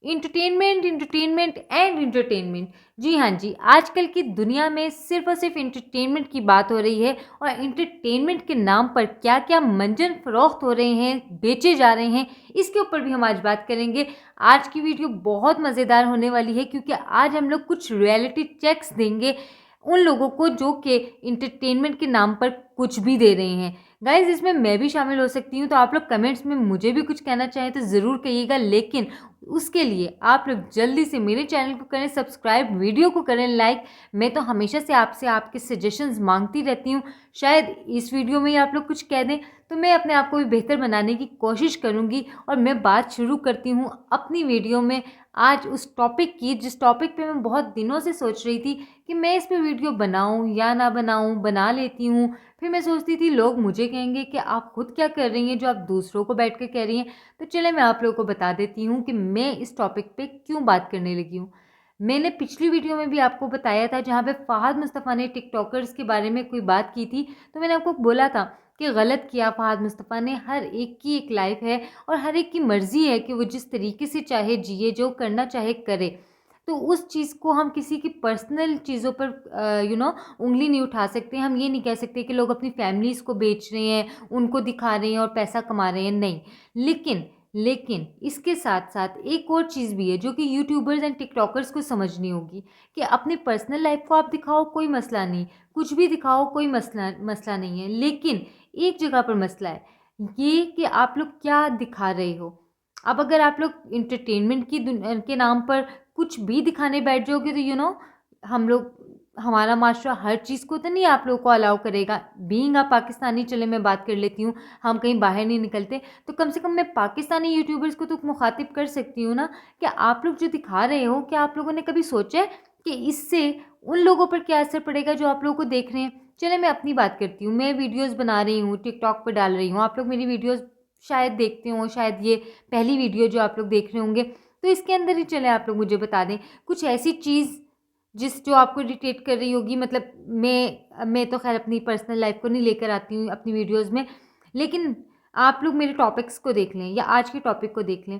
Entertainment, entertainment and entertainment. जी हाँ जी, आजकल की दुनिया में सिर्फ और सिर्फ इंटरटेनमेंट की बात हो रही है और इंटरटेनमेंट के नाम पर क्या क्या मंजन फरोख्त हो रहे हैं, बेचे जा रहे हैं, इसके ऊपर भी हम आज बात करेंगे। आज की वीडियो बहुत मज़ेदार होने वाली है क्योंकि आज हम लोग कुछ रियलिटी चेक्स देंगे उन लोगों को जो कि इंटरटेनमेंट के नाम पर कुछ भी दे रहे हैं। गाइज, इसमें मैं भी शामिल हो सकती हूँ, तो आप लोग कमेंट्स में मुझे भी कुछ कहना चाहें तो ज़रूर कहिएगा, लेकिन उसके लिए आप लोग जल्दी से मेरे चैनल को करें सब्सक्राइब, वीडियो को करें लाइक। मैं तो हमेशा से आपसे आपके सजेशंस मांगती रहती हूँ। शायद इस वीडियो में ही आप लोग कुछ कह दें तो मैं अपने आप को भी बेहतर बनाने की कोशिश करूँगी और मैं बात शुरू करती हूँ अपनी वीडियो में आज उस टॉपिक की जिस टॉपिक पे मैं बहुत दिनों से सोच रही थी कि मैं इस पे वीडियो बनाऊँ या ना बनाऊँ। बना लेती हूँ, फिर मैं सोचती थी लोग मुझे कहेंगे कि आप खुद क्या कर रही हैं जो आप दूसरों को बैठ कर कह रही हैं। तो चले मैं आप लोगों को बता देती हूँ कि मैं इस टॉपिक पे क्यों बात करने लगी हूँ। मैंने पिछली वीडियो में भी आपको बताया था जहाँ पे फ़हाद मुस्तफ़ा ने टिकटॉकर्स के बारे में कोई बात की थी, तो मैंने आपको बोला था कि गलत किया फ़हाद मुस्तफ़ा ने। हर एक की एक लाइफ है और हर एक की मर्ज़ी है कि वो जिस तरीके से चाहे जिए, जो करना चाहे करे। तो उस चीज़ को हम किसी की पर्सनल चीज़ों पर उँगली नहीं उठा सकते। हम ये नहीं कह सकते कि लोग अपनी फैमिलीज़ को बेच रहे हैं, उनको दिखा रहे हैं और पैसा कमा रहे हैं, नहीं। लेकिन इसके साथ-साथ एक और चीज़ भी है जो कि यूट्यूबर्स एंड टिकटॉकर्स को समझनी होगी कि अपनी पर्सनल लाइफ़ को आप दिखाओ, कोई मसला नहीं, कुछ भी दिखाओ, कोई मसला मसला नहीं है। लेकिन एक जगह पर मसला है, ये कि आप लोग क्या दिखा रहे हो। अब अगर आप लोग एंटरटेनमेंट की के नाम पर कुछ भी दिखाने बैठ जाओगे तो हम लोग हमारा माशरा हर चीज़ को तो नहीं आप लोगों को अलाउ करेगा। बीइंग अ पाकिस्तानी, चले मैं बात कर लेती हूँ, हम कहीं बाहर नहीं निकलते, तो कम से कम मैं पाकिस्तानी यूट्यूबर्स को तो मुखातिब कर सकती हूँ ना कि आप लोग जो दिखा रहे हो, क्या आप लोगों ने कभी सोचा है कि इससे उन लोगों पर क्या असर पड़ेगा जो आप लोगों को देख रहे हैं। चले मैं अपनी बात करती हूँ, मैं वीडियोज़ बना रही हूँ, टिकटॉक पर डाल रही हूँ, आप लोग मेरी वीडियोज़ शायद देखते हो, शायद ये पहली वीडियो जो आप लोग देख रहे होंगे, तो इसके अंदर ही चले आप लोग मुझे बता दें कुछ ऐसी चीज़ जो आपको इरिटेट कर रही होगी। मतलब मैं तो खैर अपनी पर्सनल लाइफ को नहीं लेकर आती हूँ अपनी वीडियोज़ में, लेकिन आप लोग मेरे टॉपिक्स को देख लें या आज के टॉपिक को देख लें,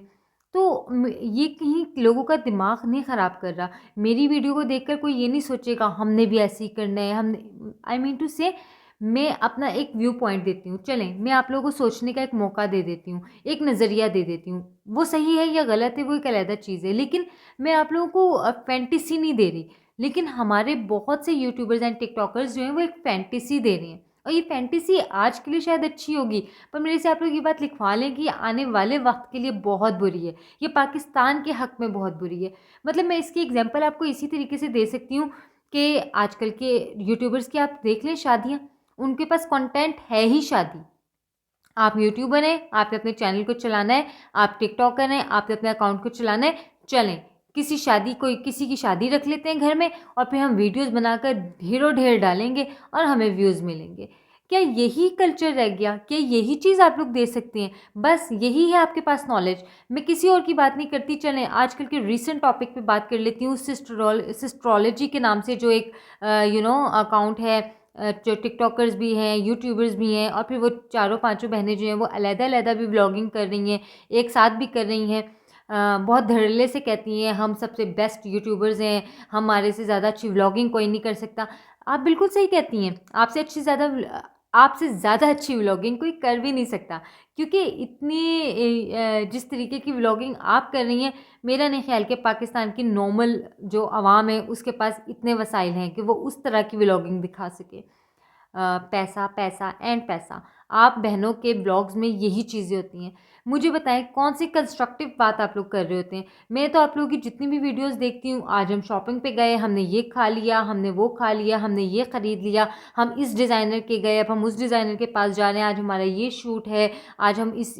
तो ये कहीं लोगों का दिमाग नहीं ख़राब कर रहा। मेरी वीडियो को देखकर कोई ये नहीं सोचेगा हमने भी ऐसे ही करना है, हमने आई मीन टू से मैं अपना एक व्यू पॉइंट देती हूँ। चलें, मैं आप लोगों को सोचने का एक मौका दे देती हूँ, एक नज़रिया दे देती हूँ। वो सही है या गलत है वो एक अलग चीज़ है, लेकिन मैं आप लोगों को फैंटेसी नहीं दे रही। लेकिन हमारे बहुत से यूट्यूबर्स एंड टिकटॉकर्स जो हैं वो एक फैंटेसी दे रहे हैं और ये फैंटेसी आज के लिए शायद अच्छी होगी, पर मेरे से आप लोग ये बात लिखवा लें कि ये आने वाले वक्त के लिए बहुत बुरी है। ये पाकिस्तान के हक में बहुत बुरी है। मतलब मैं इसकी एग्जांपल आपको इसी तरीके से दे सकती हूँ कि आजकल के यूट्यूबर्स की आप देख लें शादियाँ, उनके पास कंटेंट है ही शादी। आप यूट्यूबर हैं, आपने अपने चैनल को चलाना है, आप टिकटॉकर हैं, आपने अपने अकाउंट को चलाना है, चलें किसी की शादी रख लेते हैं घर में और फिर हम वीडियोस बनाकर ढेरों ढेर डालेंगे और हमें व्यूज़ मिलेंगे। क्या यही कल्चर रह गया? क्या यही चीज़ आप लोग दे सकते हैं? बस यही है आपके पास नॉलेज? मैं किसी और की बात नहीं करती। चलें आजकल के रीसेंट टॉपिक पे बात कर लेती हूँ। सिस्ट्रोलॉजी के नाम से जो एक अकाउंट है, जो टिकटॉकर्स भी हैं, यूट्यूबर्स भी हैं और फिर वो चारों पाँचों बहनें जो हैं वो अलग-अलग भी व्लॉगिंग कर रही हैं, एक साथ भी कर रही हैं। बहुत धड़ल्ले से कहती हैं हम सबसे बेस्ट यूट्यूबर्स हैं, हमारे से ज़्यादा अच्छी व्लॉगिंग कोई नहीं कर सकता। आप बिल्कुल सही कहती हैं, आपसे ज़्यादा अच्छी व्लॉगिंग कोई कर भी नहीं सकता, क्योंकि जिस तरीके की व्लॉगिंग आप कर रही हैं, मेरा नहीं ख्याल कि पाकिस्तान की नॉर्मल जो आवाम है उसके पास इतने वसाइल हैं कि वो उस तरह की व्लॉगिंग दिखा सके। पैसा, पैसा एंड पैसा। आप बहनों के ब्लॉग्स में यही चीज़ें होती हैं। मुझे बताएँ कौन सी कंस्ट्रक्टिव बात आप लोग कर रहे होते हैं? मैं तो आप लोगों की जितनी भी वीडियोज़ देखती हूँ, आज हम शॉपिंग पे गए, हमने ये खा लिया, हमने वो खा लिया, हमने ये खरीद लिया, हम इस डिज़ाइनर के गए, अब हम उस डिज़ाइनर के पास जा रहे हैं, आज हमारा ये शूट है, आज हम इस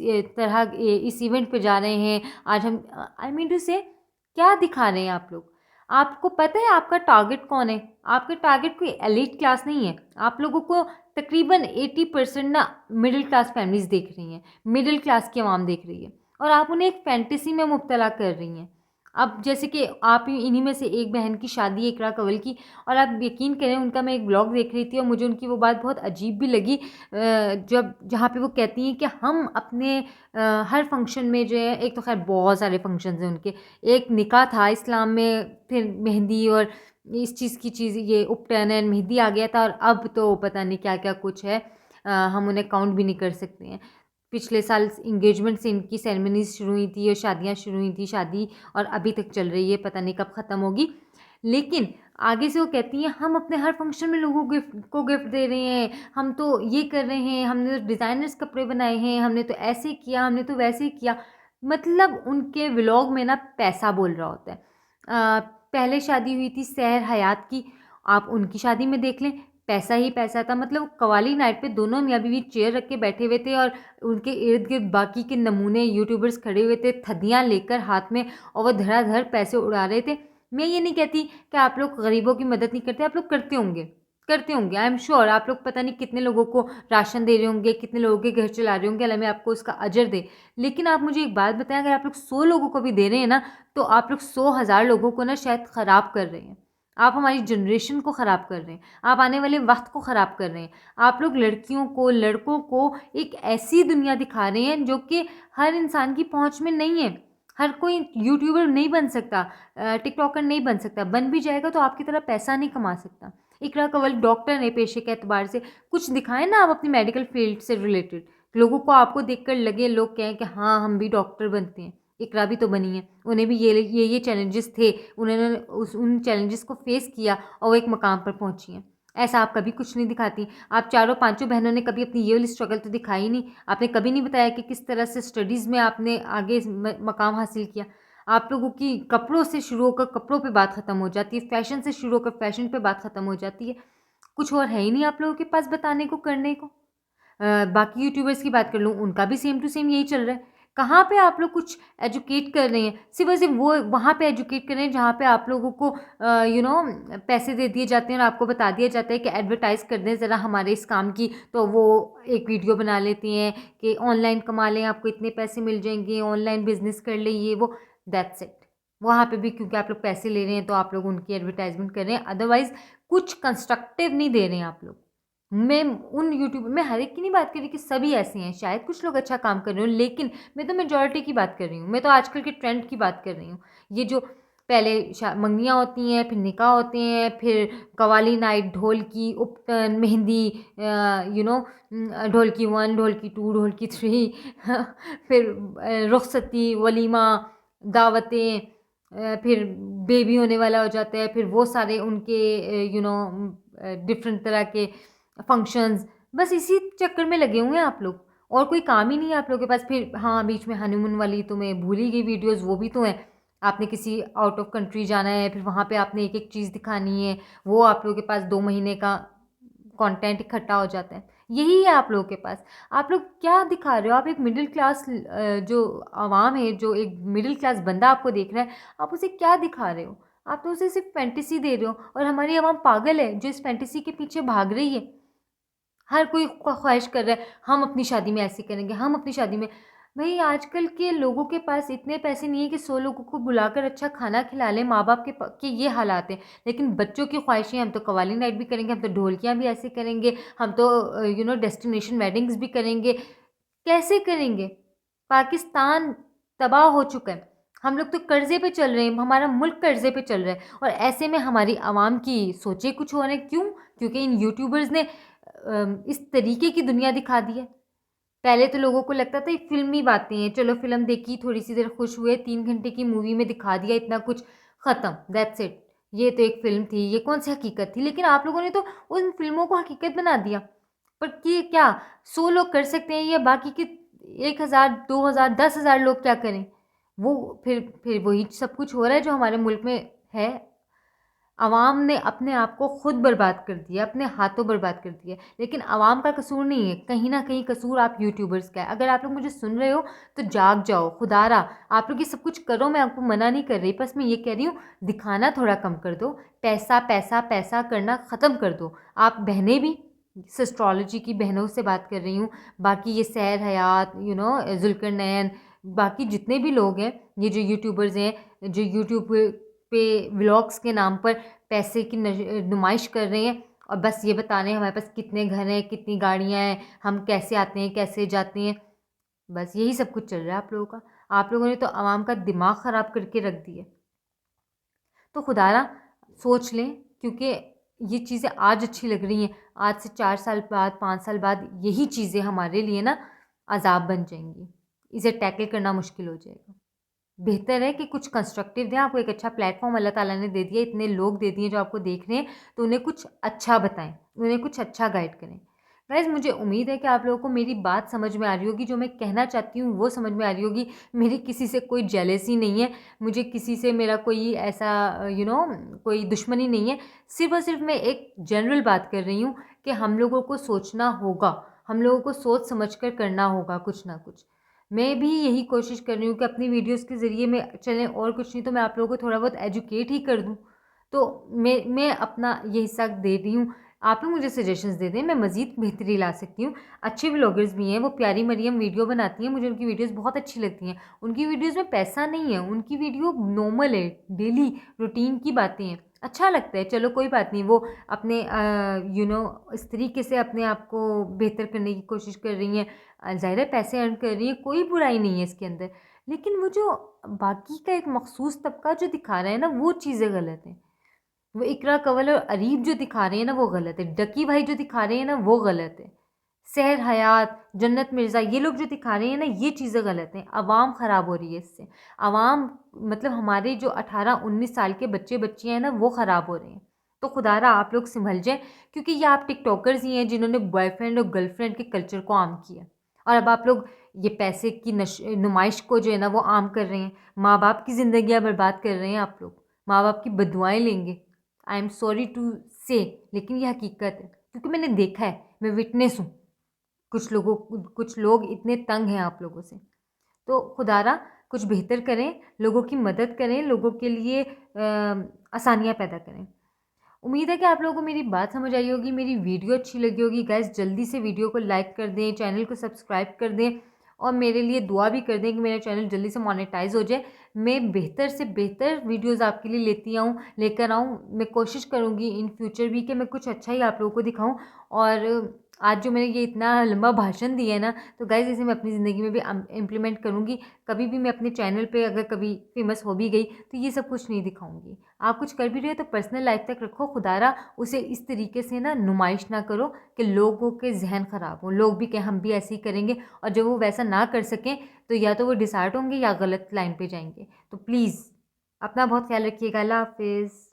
इवेंट पे जा रहे हैं, आज हम आई मीन टू से क्या दिखा रहे हैं आप लोग? आपको पता है आपका टारगेट कौन है? आपका टारगेट कोई एलीट क्लास नहीं है। आप लोगों को तकरीबन 80% ना मिडिल क्लास फैमिलीज़ देख रही हैं, मिडिल क्लास की आवाम देख रही है और आप उन्हें एक फैंटेसी में मुब्तला कर रही हैं। अब जैसे कि आप ही इन्हीं में से एक बहन की शादी है, इकरा कंवल की, और आप यकीन करें उनका मैं एक ब्लॉग देख रही थी और मुझे उनकी वो बात बहुत अजीब भी लगी, जब जहाँ पे वो कहती हैं कि हम अपने हर फंक्शन में जो है, एक तो खैर बहुत सारे फंक्शंस हैं उनके, एक निकाह था इस्लाम में, फिर मेहंदी और इस चीज़ की चीज़, ये उपटन एंड मेहंदी आ गया था, और अब तो पता नहीं क्या क्या कुछ है, हम उन्हें काउंट भी नहीं कर सकते हैं। पिछले साल इंगेजमेंट से इनकी सेरेमनीज शुरू हुई थी और शादियाँ शुरू हुई थी, शादी और अभी तक चल रही है, पता नहीं कब ख़त्म होगी। लेकिन आगे से वो कहती हैं हम अपने हर फंक्शन में लोगों को गिफ्ट दे रहे हैं, हम तो ये कर रहे हैं, हमने तो डिज़ाइनर्स कपड़े बनाए हैं, हमने तो ऐसे किया, हमने तो वैसे किया। मतलब उनके व्लॉग में ना पैसा बोल रहा होता है। पहले शादी हुई थी सहर हयात की, आप उनकी शादी में देख लें, पैसा ही पैसा था। मतलब कवाली नाइट पे दोनों मियाँ बीवी चेयर रख के बैठे हुए थे और उनके इर्द गिर्द बाकी के नमूने यूट्यूबर्स खड़े हुए थे थदियाँ लेकर हाथ में, और वो धड़ाधड़ पैसे उड़ा रहे थे। मैं ये नहीं कहती कि आप लोग गरीबों की मदद नहीं करते, आप लोग करते होंगे, आई एम श्योर। आप लोग पता नहीं कितने लोगों को राशन दे रहे होंगे, कितने लोगों के घर चला रहे होंगे, अल्लाह में आपको उसका अजर दे। लेकिन आप मुझे एक बात बताएं, अगर आप लोग 100 लोगों को भी दे रहे हैं ना, तो आप लोग 100,000 लोगों को ना शायद ख़राब कर रहे हैं। आप हमारी जनरेशन को ख़राब कर रहे हैं, आप आने वाले वक्त को ख़राब कर रहे हैं। आप लोग लड़कियों को, लड़कों को एक ऐसी दुनिया दिखा रहे हैं जो कि हर इंसान की पहुंच में नहीं है। हर कोई यूट्यूबर नहीं बन सकता, टिकटॉकर नहीं बन सकता, बन भी जाएगा तो आपकी तरह पैसा नहीं कमा सकता। इकरा कंवल डॉक्टर है पेशे के एतबार से, कुछ दिखाएं ना आप अपनी मेडिकल फील्ड से रिलेटेड, लोगों को आपको देखकर लगे, लोग कहें कि हाँ हम भी डॉक्टर बनते हैं। इकरा भी तो बनी है, उन्हें भी ये चैलेंजेस थे, उन्होंने उन चैलेंजेस को फेस किया और वो एक मकाम पर पहुंची हैं। ऐसा आप कभी कुछ नहीं दिखाती। आप चारों पांचों बहनों ने कभी अपनी ये वाली स्ट्रगल तो दिखाई नहीं। आपने कभी नहीं बताया कि किस तरह से स्टडीज़ में आपने आगे मकाम हासिल किया। आप लोगों की कपड़ों से शुरू होकर कपड़ों पे बात ख़त्म हो जाती है, फैशन से शुरू होकर फैशन पे बात ख़त्म हो जाती है। कुछ और है ही नहीं आप लोगों के पास बताने को, करने को। बाकी यूट्यूबर्स की बात कर लूँ, उनका भी सेम टू सेम यही चल रहा है। कहाँ पे आप लोग कुछ एजुकेट कर रहे हैं? सिर्फ़ और सिर्फ़ वो वहाँ पे एजुकेट कर रहे हैं जहाँ पे आप लोगों को पैसे दे दिए जाते हैं और आपको बता दिया जाता है कि एडवर्टाइज़ कर दें ज़रा हमारे इस काम की, तो वो एक वीडियो बना लेती हैं कि ऑनलाइन कमा लें, आपको इतने पैसे मिल जाएँगे, ऑनलाइन बिज़नेस कर लें, ये वो, दैट्स इट। वहाँ पे भी क्योंकि आप लोग पैसे ले रहे हैं तो आप लोग उनकी एडवर्टाइज़मेंट कर रहे हैं, अदरवाइज़ कुछ कंस्ट्रक्टिव नहीं दे रहे हैं आप लोग। मैं उन यूट्यूब मैं हर एक की नहीं बात कर रही कि सभी ऐसे हैं, शायद कुछ लोग अच्छा काम कर रहे हो, लेकिन मैं तो मेजॉरिटी की बात कर रही हूँ। मैं तो आजकल के ट्रेंड की बात कर रही हूँ। ये जो पहले मंगनियाँ होती हैं, फिर निकाह होते हैं, फिर कवाली नाइट, ढोल की, उपटन, मेहंदी, ढोल की 1, ढोल की 2, ढोल की 3 फिर रुखसती, वलीमा, दावतें, फिर बेबी होने वाला हो जाता है, फिर वो सारे उनके डिफरेंट तरह के फंक्शंस, बस इसी चक्कर में लगे हुए हैं आप लोग, और कोई काम ही नहीं है आप लोगों के पास। फिर हाँ, बीच में हनीमून वाली तो मैं भूल ही गई वीडियोज़, वो भी तो हैं। आपने किसी आउट ऑफ कंट्री जाना है, फिर वहाँ पे आपने एक-एक चीज़ दिखानी है, वो आप लोगों के पास 2 महीने का कंटेंट इकट्ठा हो जाता है। यही है आप लोगों के पास। आप लोग क्या दिखा रहे हो? आप एक मिडिल क्लास जो आवाम है, जो एक मिडिल क्लास बंदा आपको देख रहा है, आप उसे क्या दिखा रहे हो? आप तो उसे सिर्फ़ फैंटेसी दे रहे हो, और हमारी आवाम पागल है जो इस फैंटेसी के पीछे भाग रही है। हर कोई ख्वाहिश कर रहा है हम अपनी शादी में ऐसे करेंगे, हम अपनी शादी में। भई आजकल के लोगों के पास इतने पैसे नहीं है कि 100 लोगों को बुलाकर अच्छा खाना खिला लें, माँ-बाप के ये हालात हैं। लेकिन बच्चों की ख्वाहिशें, हम तो कव्वाली नाइट भी करेंगे, हम तो ढोलकियाँ भी ऐसे करेंगे, हम तो डेस्टिनेशन वेडिंग्स भी करेंगे। कैसे करेंगे? पाकिस्तान तबाह हो चुका है। हम लोग तो कर्ज़े पे चल रहे हैं, हमारा मुल्क कर्ज़े पे चल रहा है, और ऐसे में हमारी आवाम की सोचें कुछ और हैं। क्यों? क्योंकि इन यूट्यूबर्स ने इस तरीके की दुनिया दिखा दी है। पहले तो लोगों को लगता था ये फ़िल्मी बातें हैं, चलो फ़िल्म देखी, थोड़ी-सी देर खुश हुए, 3 घंटे की मूवी में दिखा दिया इतना कुछ, ख़त्म, दैट्स इट। ये तो एक फ़िल्म थी, ये कौन-सी हकीकत थी? लेकिन आप लोगों ने तो उन फ़िल्मों को हकीकत बना दिया। पर कि क्या 100 लोग कर सकते हैं, या बाकी के 1000, 2000, 10,000 लोग क्या करें? वो फिर वही सब कुछ हो रहा है जो हमारे मुल्क में है। अवाम ने अपने आप को खुद बर्बाद कर दिया, अपने हाथों बर्बाद कर दिया। लेकिन अवाम का कसूर नहीं है, कहीं न कहीं कसूर आप यूट्यूबर्स का है। अगर आप लोग मुझे सुन रहे हो तो जाग जाओ, खुदारा आप लोग ये सब कुछ करो, मैं आपको मना नहीं कर रही, बस मैं ये कह रही हूँ दिखाना थोड़ा कम कर दो। पैसा, पैसा, पैसा करना ख़त्म कर दो। आप बहनें भी, एस्ट्रोलॉजी की बहनों से बात कर रही हूँ, बाकी ये सहर हयात, ज़ुल्करनैन, बाकी जितने भी लोग हैं, ये जो यूट्यूबर्स हैं, जो यूट्यूब पे व्लॉग्स के नाम पर पैसे की नुमाइश कर रहे हैं और बस ये बता रहे हैं हमारे पास कितने घर हैं, कितनी गाड़ियाँ हैं, हम कैसे आते हैं, कैसे जाते हैं, बस यही सब कुछ चल रहा है आप लोगों का। आप लोगों ने तो आवाम का दिमाग ख़राब करके रख दिया। तो खुदारा सोच लें, क्योंकि ये चीज़ें आज अच्छी लग रही हैं, आज से 4 साल बाद, 5 साल बाद यही चीज़ें हमारे लिए ना अज़ाब बन जाएंगी। इसे टैकल करना मुश्किल हो जाएगा। बेहतर है कि कुछ कंस्ट्रक्टिव दें, आपको एक अच्छा प्लेटफॉर्म अल्लाह ताला ने दे दिया, इतने लोग दे दिए जो आपको देख रहे हैं, तो उन्हें कुछ अच्छा बताएं, उन्हें कुछ अच्छा गाइड करें। गाइज़, मुझे उम्मीद है कि आप लोगों को मेरी बात समझ में आ रही होगी, जो मैं कहना चाहती हूँ वो समझ में आ रही होगी। मेरी किसी से कोई जेलसी नहीं है, मुझे किसी से मेरा कोई ऐसा कोई दुश्मनी नहीं है। सिर्फ़ और सिर्फ मैं एक जनरल बात कर रही हूँ कि हम लोगों को सोचना होगा, हम लोगों को सोच समझ कर करना होगा कुछ ना कुछ। मैं भी यही कोशिश कर रही हूँ कि अपनी वीडियोज़ के ज़रिए मैं चलें, और कुछ नहीं तो मैं आप लोगों को थोड़ा बहुत एजुकेट ही कर दूँ। तो मैं अपना ये हिस्सा दे रही हूँ। आप लोग मुझे सजेशंस दे दें, मैं मज़ीद बेहतरी ला सकती हूँ। अच्छे व्लॉगर्स भी हैं, वो प्यारी मरियम वीडियो बनाती हैं, मुझे उनकी वीडियोज़ बहुत अच्छी लगती हैं। उनकी वीडियोज़ में पैसा नहीं है, उनकी वीडियो नॉर्मल है, डेली रूटीन की बातें हैं। अच्छा लगता है, चलो कोई बात नहीं, वो अपने इस तरीके से अपने आप को बेहतर करने की कोशिश कर रही हैं। ज़ाहिर है पैसे अर्न कर रही हैं, कोई बुराई नहीं है इसके अंदर। लेकिन वो जो बाकी का एक मखसूस तबका जो दिखा रहा है ना, वो चीज़ें गलत हैं। वो इकरा कंवल और अरीब जो दिखा रहे हैं ना, वो गलत है। डकी भाई जो दिखा रहे हैं ना, वो गलत है। सहर हयात, जन्नत मिर्ज़ा, ये लोग जो दिखा रहे हैं ना, ये चीज़ें गलत हैं। आवाम ख़राब हो रही है इससे। आवाम मतलब हमारे जो 18-19 साल के बच्चे बच्चियाँ हैं ना, वो ख़राब हो रहे हैं। तो खुदारा आप लोग संभल जाएँ, क्योंकि ये आप टिकटॉकर्स ही हैं जिन्होंने बॉयफ्रेंड और गर्लफ्रेंड के कल्चर को आम किया। और अब आप लोग ये पैसे की नुमाइश को जो है ना, वो आम कर रहे हैं। माँ बाप की ज़िंदगियाँ बर्बाद कर रहे हैं आप लोग। माँ बाप की बददुआएँ लेंगे। आई एम सॉरी टू से, लेकिन ये हकीकत है, क्योंकि मैंने देखा है, मैं विटनेस हूँ। कुछ लोग इतने तंग हैं आप लोगों से। तो खुदारा कुछ बेहतर करें, लोगों की मदद करें, लोगों के लिए आसानियाँ पैदा करें। उम्मीद है कि आप लोगों को मेरी बात समझ आई होगी, मेरी वीडियो अच्छी लगी होगी। गाइस, जल्दी से वीडियो को लाइक कर दें, चैनल को सब्सक्राइब कर दें और मेरे लिए दुआ भी कर दें कि मेरा चैनल जल्दी से मोनेटाइज हो जाए। मैं बेहतर से बेहतर वीडियोज़ आपके लिए लेकर आऊँ। मैं कोशिश करूँगी इन फ्यूचर भी कि मैं कुछ अच्छा ही आप लोगों को दिखाऊँ। और आज जो मैंने ये इतना लंबा भाषण दिया है ना, तो गाइज़ इसे मैं अपनी ज़िंदगी में भी इम्प्लीमेंट करूँगी। कभी भी मैं अपने चैनल पे अगर कभी फेमस हो भी गई, तो ये सब कुछ नहीं दिखाऊँगी। आप कुछ कर भी रहे हो तो पर्सनल लाइफ तक रखो। खुदारा उसे इस तरीके से ना नुमाइश ना करो कि लोगों के जहन ख़राब हों, लोग भी कहें हम भी ऐसे ही करेंगे, और जब वो वैसा ना कर सकें तो या तो वो डिसहार्ट होंगे या गलत लाइन पे जाएंगे। तो प्लीज़ अपना बहुत ख्याल रखिएगा। अल्लाह हाफिज़।